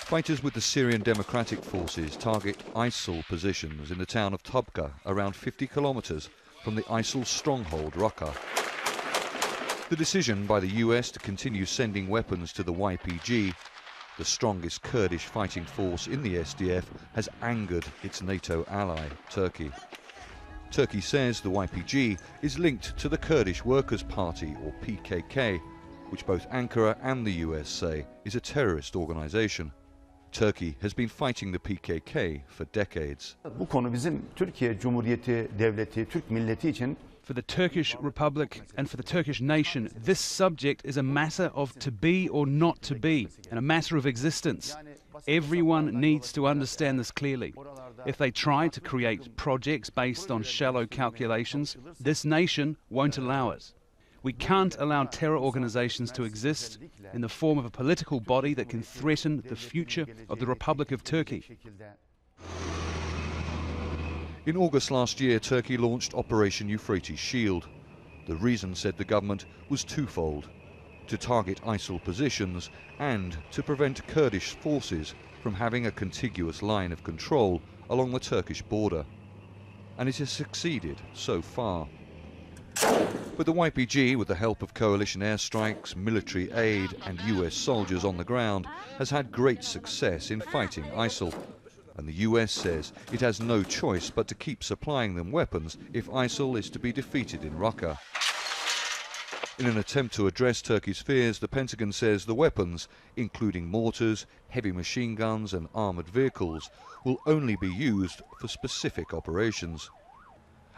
Fighters with the Syrian Democratic Forces target ISIL positions in the town of Raqqa, around 50 kilometres from the ISIL stronghold Raqqa. The decision by the US to continue sending weapons to the YPG, the strongest Kurdish fighting force in the SDF, has angered its NATO ally, Turkey. Turkey says the YPG is linked to the Kurdish Workers Party, or PKK, which both Ankara and the US say is a terrorist organisation. Turkey has been fighting the PKK for decades. Bu konu bizim Türkiye Cumhuriyeti Devleti, Türk milleti için. For the Turkish Republic and for the Turkish nation, this subject is a matter of to be or not to be, and a matter of existence. Everyone needs to understand this clearly. If they try to create projects based on shallow calculations, this nation won't allow it. We can't allow terror organisations to exist in the form of a political body that can threaten the future of the Republic of Turkey. In August last year, Turkey launched Operation Euphrates Shield. The reason, said the government, was twofold: to target ISIL positions and to prevent Kurdish forces from having a contiguous line of control along the Turkish border. And it has succeeded so far. But the YPG, with the help of coalition airstrikes, military aid and US soldiers on the ground, has had great success in fighting ISIL. And the US says it has no choice but to keep supplying them weapons if ISIL is to be defeated in Raqqa. In an attempt to address Turkey's fears, the Pentagon says the weapons, including mortars, heavy machine guns and armoured vehicles, will only be used for specific operations.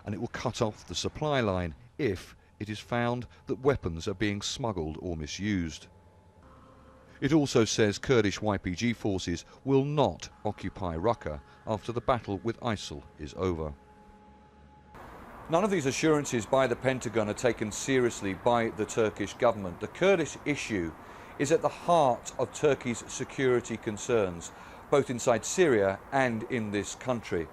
And it will cut off the supply line if it is found that weapons are being smuggled or misused. It also says Kurdish YPG forces will not occupy Raqqa after the battle with ISIL is over. None of these assurances by the Pentagon are taken seriously by the Turkish government. The Kurdish issue is at the heart of Turkey's security concerns, both inside Syria and in this country.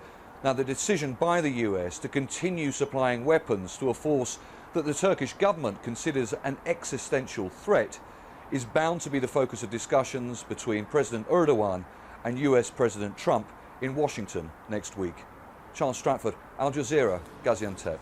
Now, the decision by the US to continue supplying weapons to a force that the Turkish government considers an existential threat is bound to be the focus of discussions between President Erdogan and US President Trump in Washington next week. Stratford, Al Jazeera, Gaziantep.